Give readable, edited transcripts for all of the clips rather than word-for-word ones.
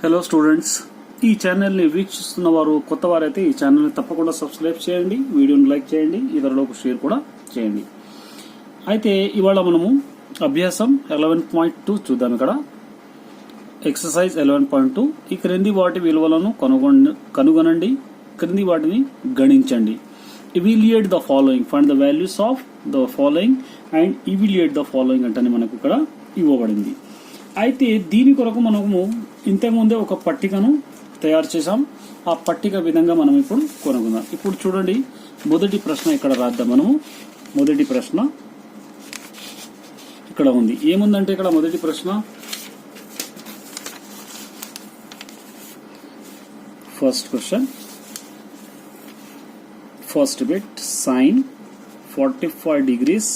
Hello students, ఈ ఛానల్ని వీక్షిస్తున్న వారు కొత్త వారైతే ఈ ఛానల్ని తప్పకుండా సబ్స్క్రైబ్ చేయండి, వీడియోని లైక్ చేయండి, ఇతరులకు షేర్ కూడా చేయండి. అయితే ఇవాళ మనము అభ్యాసం 11.2 చూద్దాం. ఇక్కడ ఎక్సర్సైజ్ 11.2. ఈ క్రింది వాటి విలువలను కనుగొనండి, క్రింది వాటిని గణించండి. Evaluate the following, find the values of the following and evaluate the following అంటే మనకు ఇక్కడ ఇవ్వబడింది. అయితే దీని కొరకు మనము ఇంతకుముందే ఒక పట్టికను తయారు చేసాం. ఆ పట్టిక విధంగా మనం ఇప్పుడు కొనుక్కుందాం. ఇప్పుడు చూడండి, మొదటి ప్రశ్న ఇక్కడ రాద్దాం. మనము మొదటి ప్రశ్న ఇక్కడ ఉంది. ఏముందంటే ఇక్కడ మొదటి ప్రశ్న, first question, first bit, sine 45 degrees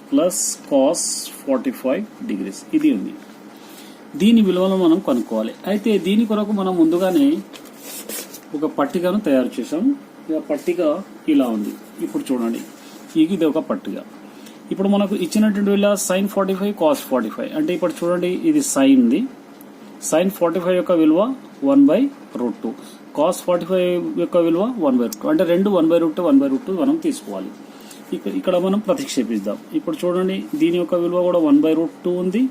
plus cos 45 degrees ఇది ఉంది. దీని విలువను మనం కనుక్కోవాలి. అయితే దీని కొరకు మనం ముందుగానే ఒక పట్టికను తయారు చేసాము. ఈ పట్టిక ఇలా ఉంది. ఇప్పుడు చూడండి, ఇది ఒక పట్టిక. ఇప్పుడు మనకు ఇచ్చినటువంటి విలువ సైన్ 45 కాస్ 45 అంటే ఇప్పుడు చూడండి, ఇది సైన్ ది. సైన్ 45 యొక్క విలువ 1/√2, కాస్ 45 యొక్క విలువ 1/√2 అంటే రెండు 1/√2 మనం తీసుకోవాలి. ఇక్కడ మనం ప్రతిక్షేపిద్దాం. ఇప్పుడు చూడండి, దీని యొక్క విలువ కూడా 1/√2 ఉంది,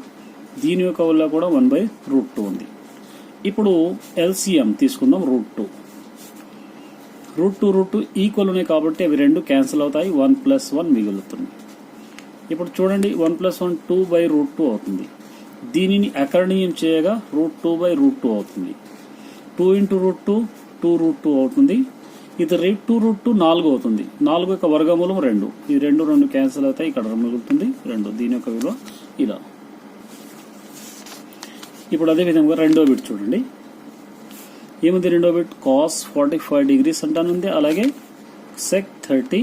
దీని యొక్క విలువ కూడా 1/√2 ఉంది. ఇప్పుడు ఎల్సిఎం తీసుకుందాం. √2 ఈక్వల్ ఉన్నాయి కాబట్టి అవి రెండు క్యాన్సిల్ అవుతాయి, 1+1 మిగులుతుంది. ఇప్పుడు చూడండి, 1+1 2/√2 అవుతుంది. దీనిని అకర్ణీయం చేయగా √2/√2 అవుతుంది. 2 × √2 2√2 అవుతుంది. ఇది 2√2 4 అవుతుంది. 4 యొక్క వర్గమూలం 2. ఈ రెండు క్యాన్సిల్ అవుతాయి, ఇక్కడ మిగులుతుంది 2. దీని యొక్క విలువ ఇలా. ఇప్పుడు అదే విధంగా రెండో బిట్ చూడండి, ఏముంది రెండో బిట్, కాస్ 45 degrees అంటానుంది. అలాగే సెక్ 30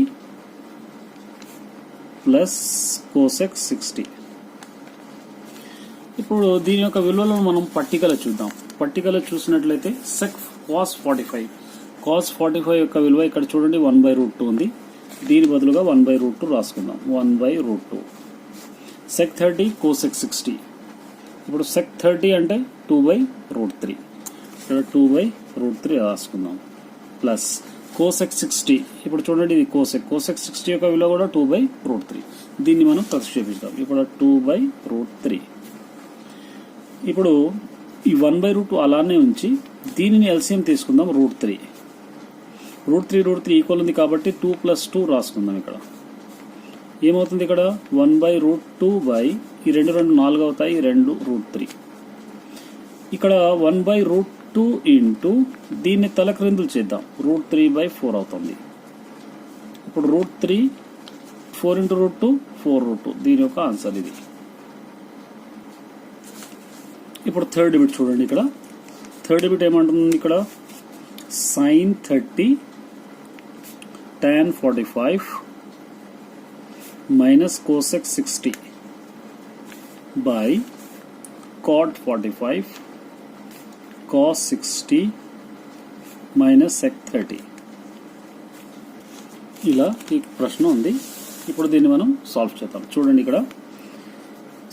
ప్లస్ కోసెక్ 60. ఇప్పుడు దీని యొక్క విలువలను మనం పట్టికలో చూద్దాం. పట్టికలో చూసినట్లయితే సెక్ కాస్ 45 యొక్క విలువ ఇక్కడ చూడండి 1/√2 ఉంది. దీని బదులుగా 1/√2 రాసుకుందాం. 1/√2. Check 30 cosec 60. ఇప్పుడు సెక్ 30 అంటే 2/√3, ఇక్కడ 2/√3 రాసుకుందాం. Plus cosec 60. ఇప్పుడు చూడండి, ఇది కోసెక్ 60 యొక్క విలువ కూడా 2/√3. దీన్ని మనం ప్రతిక్షేపిస్తాం. ఇప్పుడు 2/√3. ఇప్పుడు ఈ 1/√2 అలానే ఉంచి దీనిని ఎల్సిఎం తీసుకుందాం. √3 ఈక్వల్ ఉంది కాబట్టి 2+2 రాసుకుందాం. ఇక్కడ ఏమవుతుంది, ఇక్కడ 1/√2 ఈ రెండు 4 అవుతాయి, 2√3. ఇక్కడ 1/√2 ఇంటూ దీన్ని తలక్రిందులు చేద్దాం, √3/4 అవుతుంది. ఇప్పుడు √3 4 × √2 4√2 దీని యొక్క ఆన్సర్ ఇది. ఇప్పుడు థర్డ్ బిట్ చూడండి, ఇక్కడ థర్డ్ బిట్ ఏమంటుంది, ఇక్కడ sine 30 tan 45 minus cosec 60 by cot 45 cos 60 minus sec 30. ఇలా ఈ ప్రశ్న ఉంది. ఇప్పుడు దీన్ని మనం సాల్వ్ చేద్దాం. చూడండి, ఇక్కడ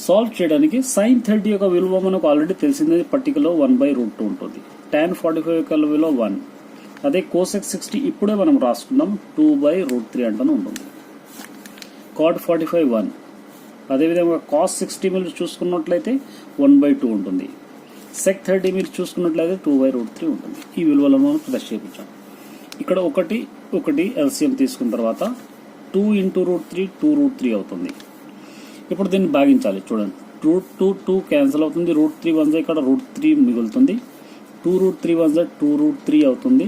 సాల్వ్ చేయడానికి సైన్ 30 యొక్క విలువ మనకు ఆల్రెడీ తెలిసింది, పట్టికలో 1/√2 ఉంటుంది. tan 45 యొక్క విలువ 1. అదే కోసెక్ 60 ఇప్పుడే మనం రాసుకున్నాం, 2/√3 అంటూనే ఉంటుంది. cot 45 1. అదేవిధంగా కాస్ 60 మీరు చూసుకున్నట్లయితే 1/2 ఉంటుంది. సెక్ 30 మీరు చూసుకున్నట్లయితే 2/√3 ఉంటుంది. ఈ విలువలను మనం ప్రతిక్షేపించాం. ఇక్కడ ఒకటి ఎల్సిఎం తీసుకున్న తర్వాత 2 × √3 2√3 అవుతుంది. ఇప్పుడు దీన్ని భాగించాలి. చూడండి, √2 క్యాన్సిల్ అవుతుంది, √3 1 ఇక్కడ √3 మిగులుతుంది. 2√3 1 2√3 అవుతుంది.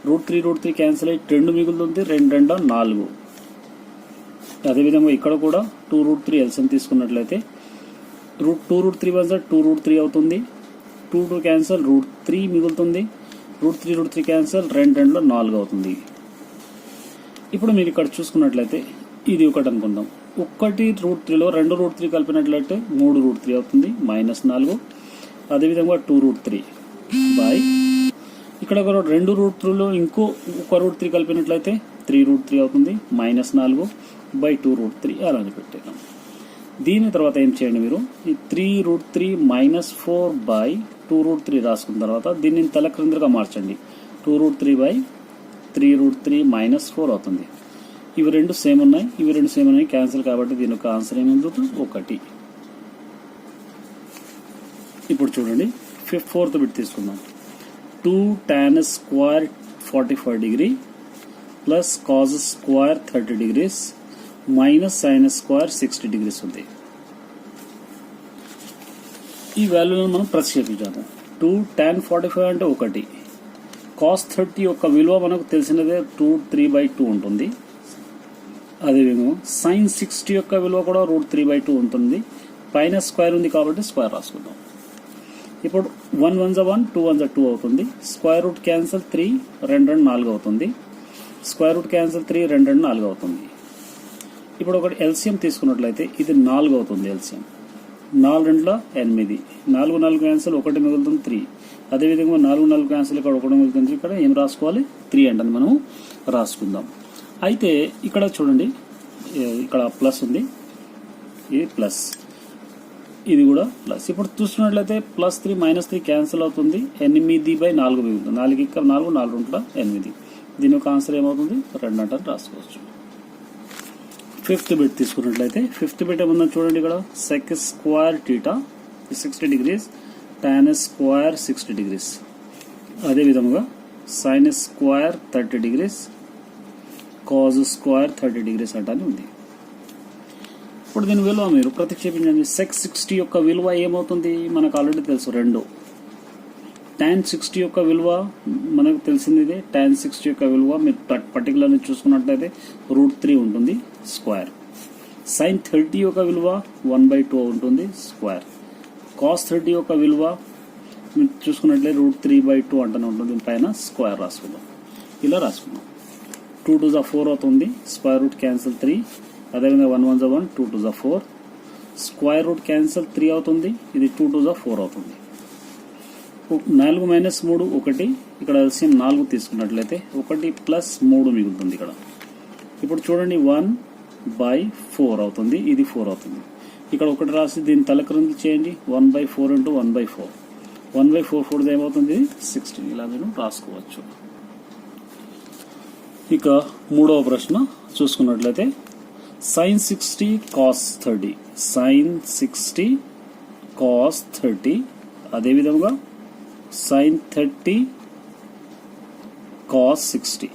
√3 క్యాన్సిల్ అయ్యి 2 మిగులుతుంది, 2 4. అదేవిధంగా ఇక్కడ కూడా 2√3 ఎల్సిఎం తీసుకున్నట్లయితే 2√3 1 2√3 అవుతుంది. 2 క్యాన్సిల్, √3 మిగులుతుంది. √3 క్యాన్సిల్, 2 4 అవుతుంది. ఇప్పుడు మీరు ఇక్కడ చూసుకున్నట్లయితే ఇది ఒకటి అనుకుందాం. ఒకటి √3లో 2 √3 కలిపినట్లయితే 3 √3 అవుతుంది, -4. అదేవిధంగా 2√3 బై ఇక్కడ 2 √3లో ఇంకో 1 √3 కలిపినట్లయితే 3√3 అవుతుంది, -4/2√3 అలానే పెట్టేద్దాం. దీని తర్వాత ఏం చేయండి మీరు, ఈ 3√3 -4/2√3 రాసుకున్న తర్వాత దీన్ని తలక్రిందులుగా మార్చండి. 2√3/3√3 -4 అవుతుంది. ఇవి రెండు సేమ్ ఉన్నాయి, క్యాన్సిల్ కాబట్టి దీని యొక్క ఆన్సర్ ఏముంటుంది, 1. ఇప్పుడు చూడండి ఫోర్త్ బిట్ తీసుకుందాం. 2 tan square 45 degree plus cos square 30 degrees minus sin square 60 degrees ఉంది. ఈ వాల్యూలను మనం ప్రతిక్షేపించాము. 2 tan 45 అంటే 1, cos 30 యొక్క విలువ మనకు తెలిసినదే 3/2 ఉంటుంది. అదేవిధంగా sin 60 యొక్క విలువ కూడా √3/2 ఉంటుంది. పైన స్క్వేర్ ఉంది కాబట్టి స్క్వేర్ రాసుకుందాం. ఇప్పుడు 1 1 1 2 1 2 అవుతుంది. స్క్వేర్ రూట్ క్యాన్సిల్ 3 2 4 అవుతుంది. స్క్వేర్ రూట్ క్యాన్సిల్ 3 2 4 అవుతుంది. ఇప్పుడు ఒకటి ఎల్సిఎం తీసుకున్నట్లయితే ఇది 4 అవుతుంది. ఎల్సిఎం 4 2 8, 4 4 క్యాన్సిల్ 1 మిగులుతుంది 3. అదేవిధంగా 4 4 క్యాన్సిల్ ఇక్కడ 1 మిగులుతుంది. ఇక్కడ ఏం రాసుకోవాలి, 3 అంటే మనం రాసుకుందాం. అయితే ఇక్కడ చూడండి, ఇక్కడ ప్లస్ ఉంది, ఇది ప్లస్, ఇది కూడా ప్లస్. ఇప్పుడు చూసుకున్నట్లయితే +3 -3 క్యాన్సిల్ అవుతుంది. 8/4 మిగులుతుంది. 4 ఇక్కడ 4 4 2 8. దీని యొక్క ఆన్సర్ ఏమవుతుంది, 2 అంటే రాసుకోవచ్చు. ఫిఫ్త్ బిట్ తీసుకున్నట్లయితే ఫిఫ్త్ బిట్ ఏమన్నా చూడండి, ఇక్కడ sec square θ 60 degrees, tan square 60 degrees, అదేవిధంగా sin square 30 degrees, cos square 30 degrees అంటే ఉంది. ఇప్పుడు దీని విలువ మీరు ప్రతిక్షేపించండి. sec 60 యొక్క విలువ ఏమవుతుంది, మనకు ఆల్రెడీ తెలుసు 2. tan 60 యొక్క విలువ మనకు తెలిసింది ఇదే. tan 60 యొక్క విలువ మీరు పర్టికులర్ని చూసుకున్నట్లయితే √3 ఉంటుంది స్క్వేర్. sin 30 యొక్క విలువ 1/2 ఉంటుంది స్క్వేర్. cos 30 యొక్క విలువ మీరు చూసుకున్నట్లయితే √3/2 అంటనే ఉంటుంది. పైన స్క్వేర్ రాసుకుందాం, ఇలా రాసుకుందాం. 2 2 4 అవుతుంది. స్క్వేర్ రూట్ క్యాన్సిల్ 3, అదేవిధంగా 1 1 1 2 2 4, స్క్వేర్ రూట్ క్యాన్సిల్ 3 అవుతుంది. ఇది 2 2 4 అవుతుంది. 4 - 3 1, ఇక్కడ ఎల్సిఎం 4 తీసుకున్నట్లయితే 1 + 3 మిగులుతుంది ఇక్కడ. ఇప్పుడు చూడండి 1/4 అవుతుంది, ఇది 4 అవుతుంది. ఇక్కడ 1 రాసి దీన్ని తలక్రిందు చేయండి. 1/4 × 1/4, 1/4 4 ఏమవుతుంది, 16. ఇలా మీరు రాసుకోవచ్చు. ఇక మూడవ ప్రశ్న చూసుకున్నట్లయితే sin 60 cos 30, sin 60 cos 30, అదేవిధంగా sin 30 cos 60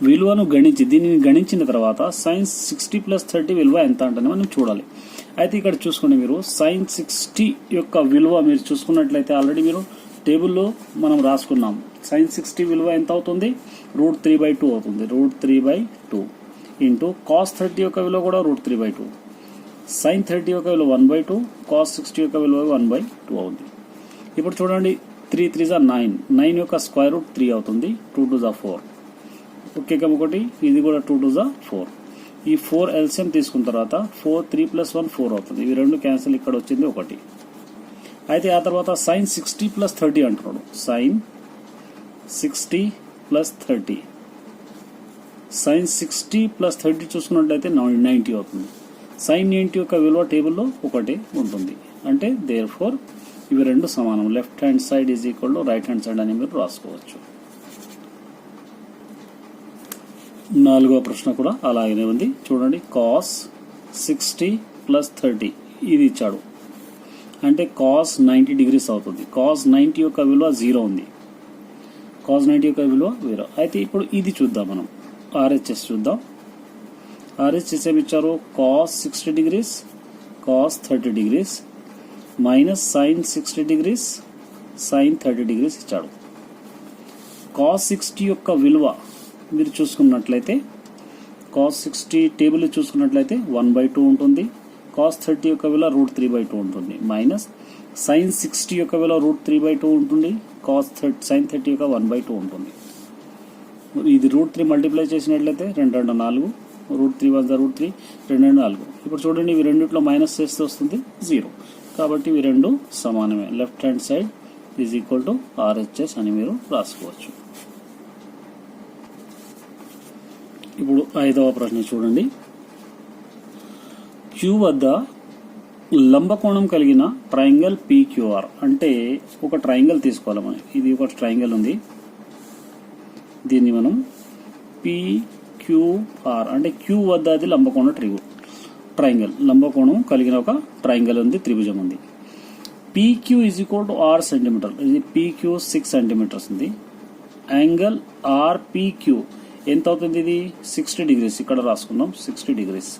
విలువను గణించి దీనిని గణించిన తర్వాత sin 60 + 30 విలువ ఎంత అంటే మనం చూడాలి. అయితే ఇక్కడ చూసుకోండి, మీరు sin 60 యొక్క విలువ మీరు చూసుకున్నట్లయితే ఆల్రెడీ మీరు టేబుల్లో మనం రాసుకున్నాం. sin 60 విలువ ఎంత అవుతుంది, √3/2 అవుతుంది. √3/2 ఇంటూ cos 30 యొక్క విలువ కూడా √3/2, sin 30 యొక్క విలువ 1/2, cos 60 యొక్క విలువ 1/2 అవుతుంది. ఇప్పుడు చూడండి 3 3 9, 9 యొక్క స్క్వేర్ రూట్ 3 అవుతుంది. 2 2 4, ఒకే ఒకటి, ఇది కూడా 2 2 4. ఈ 4 ఎల్సిఎం తీసుకున్న తర్వాత 4 3 + 1 4 అవుతుంది. ఇవి రెండు క్యాన్సిల్, ఇక్కడ వచ్చింది 1. అయితే ఆ తర్వాత sin 60 + 30 అంటున్నాడు. sin 60 + 30, sin 60 + 30 చూసుకున్నట్లయితే 90 అవుతుంది. sin 90 యొక్క విలువ టేబుల్లో 1 ఉంటుంది. అంటే దేర్ఫోర్ ఇవి రెండు సమానం. Left hand side is equal to right hand side అని మీరు రాసుకోవచ్చు. నాలుగవ ప్రశ్న కూడా అలాగనే ఉంది. చూడండి cos 60 + 30 ఇది ఇచ్చాడు. అంటే cos 90 degrees అవుతుంది. cos 90 యొక్క విలువ 0 ఉంది. cos 90 యొక్క విలువ 0. అయితే ఇప్పుడు ఇది చూద్దాం, మనం RHS చూద్దాం. RHS ఏమి ఇచ్చారు, cos 60 degrees, cos 30 degrees minus sin 60 degrees, sin 30 degrees ఇచ్చాడు. cos 60 యొక్క విలువ మీరు చూసుకున్నట్లయితే cos 60 టేబుల్ చూసుకున్నట్లయితే 1/2 ఉంటుంది. cos 30 యొక్క విలువ √3/2 ఉంటుంది. మైనస్ sin 60 యొక్క విలువ √3/2 ఉంటుంది. sin 30 యొక్క 1/2 ఉంటుంది. ఇది √3 మల్టిప్లై చేసినట్లయితే 2 2 4, √3 1 √3, 2 2 4. ఇప్పుడు చూడండి ఇవి రెండిట్లో మైనస్ చేస్తే వస్తుంది 0. కాబట్టి ఇవి రెండు సమానమే. Left hand side is equal to RHS అని మీరు రాసుకోవచ్చు. ఇప్పుడు 5వ ప్రశ్న చూడండి. క్యూ వద్ద లంబకోణం కలిగిన ట్రయాంగిల్ PQR అంటే ఒక ట్రయాంగిల్ తీసుకోవాలి మనం. ఇది ఒక ట్రయాంగిల్ ఉంది, దీన్ని మనం PQR అంటే క్యూ వద్ద అది లంబకోణ ట్రయాంగిల్, లంబకోణం కలిగిన ఒక ట్రయాంగిల్ ఉంది, త్రిభుజం ఉంది. PQ is equal to R centimetre, ఇది PQ 6 సెంటీమీటర్స్ ఉంది. యాంగిల్ RPQ ఎంత అవుతుంది? ఇది 60 డిగ్రీస్, ఇక్కడ రాసుకుందాం 60 డిగ్రీస్.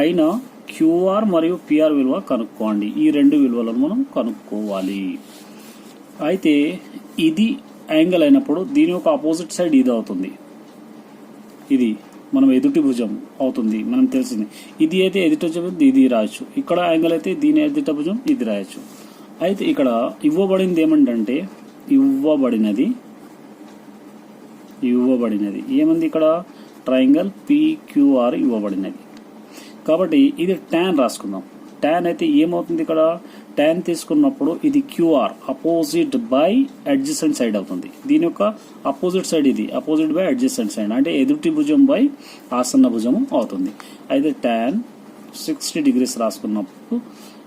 అయినా QR మరియు PR విలువ కనుక్కోండి. ఈ రెండు విలువలను మనం కనుక్కోవాలి. అయితే ఇది యాంగిల్ అయినప్పుడు దీని యొక్క ఆపోజిట్ సైడ్ ఇది అవుతుంది, ఇది మనం ఎదుటి భుజం అవుతుంది, మనం తెలిసింది. ఇది అయితే ఎదుటి భుజం ఇది రాయొచ్చు, ఇక్కడ యాంగిల్ అయితే దీని ఎదుటి భుజం ఇది రాయొచ్చు. అయితే ఇక్కడ ఇవ్వబడింది ఏమంటే ఇవ్వబడినది ఏమంది? ఇక్కడ ట్రయాంగిల్ PQR ఇవ్వబడినది. కాబట్టి ఇది tan రాసుకుందాం. tan అయితే ఏమవుతుంది? ఇక్కడ tan తీసుకున్నప్పుడు ఇది QR opposite by adjacent side అవుతుంది. దీని యొక్క అపోజిట్ సైడ్ ఇది అపోజిట్ బై అడ్జసెంట్ సైడ్ అంటే ఎదుటి భుజం బై ఆసన్న భుజము అవుతుంది. అయితే tan 60 డిగ్రీస్ రాసుకున్నప్పుడు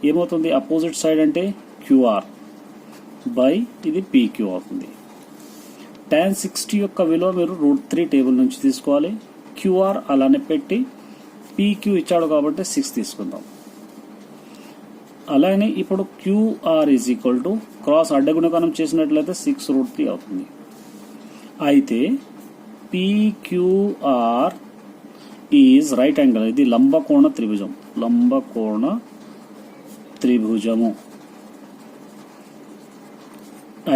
ఏమవుతుంది? అపోజిట్ సైడ్ అంటే QR బై ఇది PQ అవుతుంది. tan 60 యొక్క విలువ మీరు √3 టేబుల్ నుంచి తీసుకోవాలి. QR అలానే పెట్టి PQ ఇచ్చాడు కాబట్టి 6 తీసుకుందాం. అలానే ఇప్పుడు QR is equal to cross అడ్డగుణకరణం చేసినట్లయితే 6√3 అవుతుంది. అయితే PQR ఈజ్ రైట్ యాంగిల్, ఇది లంబకోణ త్రిభుజము.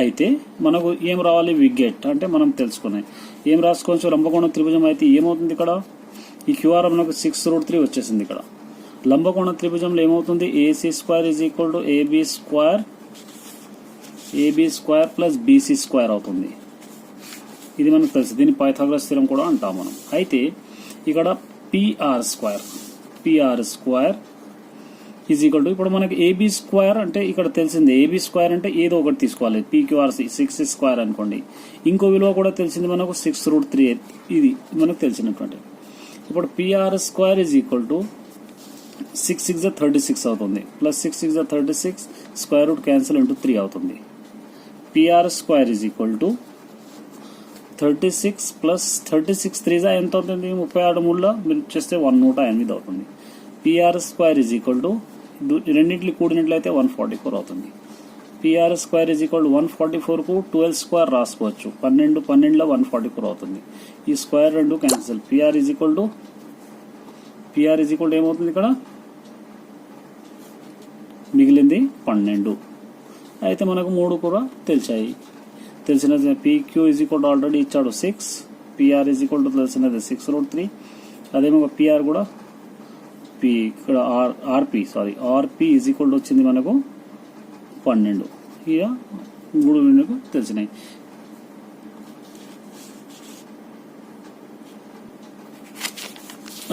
అయితే మనకు ఏం రావాలి? విగ్గెట్ అంటే మనం తెలుసుకున్నాయి ఏం రాసుకోవచ్చు? లంబకోణ త్రిభుజం అయితే ఏమవుతుంది? ఇక్కడ ఈ QR మనకు 6√3 వచ్చేసింది. ఇక్కడ లంబకోణ త్రిభుజంలో ఏమవుతుంది? AC² is equal to AB square plus BC square అవుతుంది. ఇది మనకు తెలుసు, దీన్ని పైథాగరస్ థీరం కూడా అంటాం మనం. అయితే ఇక్కడ PR square is equal to ఇప్పుడు మనకి AB స్క్వేర్ అంటే ఇక్కడ తెలిసింది, AB స్క్వేర్ అంటే ఏదో ఒకటి తీసుకోవాలి. PQR 6 స్క్వేర్ అనుకోండి, ఇంకో విలువ కూడా తెలిసింది మనకు 6√3, ఇది మనకు తెలిసినటువంటి. ఇప్పుడు PR square is equal to 6 6 36 అవుతుంది, plus 6 6 36 square root cancel into 3 అవుతుంది. PR square is equal to 36 plus 36 3 ఎంత అవుతుంది? 36 3 మీరు చేస్తే 108 అవుతుంది. PR square is equal to రెండింటిని కూడినట్లయితే 144 అవుతుంది. PR square is equal to 144 కు 12 స్క్వేర్ రాసుకోవచ్చు, 12 12లో 144 అవుతుంది. ఈ స్క్వేర్ రెండు cancel. PR is equal to ఏమవుతుంది? ఇక్కడ మిగిలింది 12. అయితే మనకు 3 కూడా తెలిసినది. PQ is equal to already ఇచ్చాడు 6, PR ఈజ్ ఈక్వల్ టు తెలిసినది 6√3. అదేవిధంగా PR కూడా ఇక్కడ RP ఈజ్ ఈక్వల్ టు వచ్చింది మనకు 12. ఇక 3 మనకు తెలిసినాయి.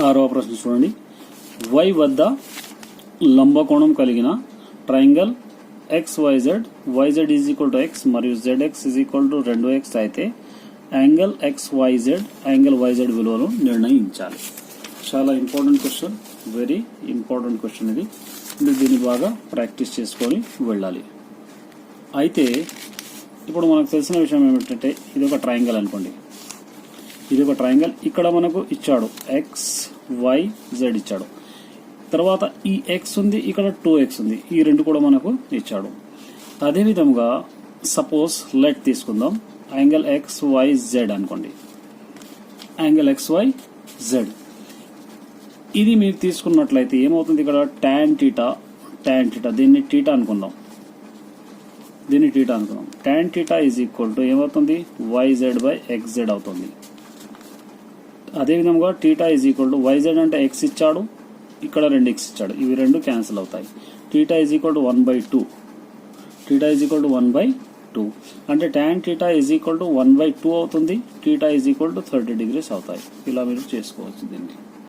ఆరవ ప్రశ్న చూడండి. Y వద్ద లంబకోణం కలిగిన triangle XYZ, YZ is equal to X మరియు ZX is equal to 2X అయితే యాంగిల్ XYZ యాంగిల్ YZ విలువను నిర్ణయించాలి. చాలా important question, very important question ఇది. దీన్ని బాగా ప్రాక్టీస్ చేసుకొని వెళ్ళాలి. అయితే ఇప్పుడు మనకు తెలిసిన విషయం ఏమిటంటే ఇది ఒక ట్రయాంగిల్ అనుకోండి, ఇది ఒక ట్రయాంగిల్. ఇక్కడ మనకు ఇచ్చాడు XYZ ఇచ్చాడు, తర్వాత ఈ X ఉంది, ఇక్కడ 2X ఉంది, ఈ రెండు కూడా మనకు ఇచ్చాడు. అదేవిధంగా సపోజ్ లెట్ తీసుకుందాం యాంగిల్ XYZ అనుకోండి, యాంగిల్ XYZ ఇది మీరు తీసుకున్నట్లయితే ఏమవుతుంది? ఇక్కడ tan θ దీన్ని θ అనుకుందాం, tan θ ఈజ్ ఈక్వల్ టు ఏమవుతుంది? YZ బై XZ అవుతుంది. అదేవిధంగా θ ఈజ్ ఈక్వల్ టు YZ అంటే X ఇచ్చాడు, ఇక్కడ 2X ఇచ్చాడు, ఇవి రెండు క్యాన్సిల్ అవుతాయి. θ ఈజ్ ఈక్వల్ టు 1/2 అంటే tan θ ఈజ్ ఈక్వల్ టు 1/2 అవుతుంది. θ ఈజ్ ఈక్వల్ టు 30 డిగ్రీస్ అవుతాయి. ఇలా మీరు చేసుకోవచ్చు దీన్ని.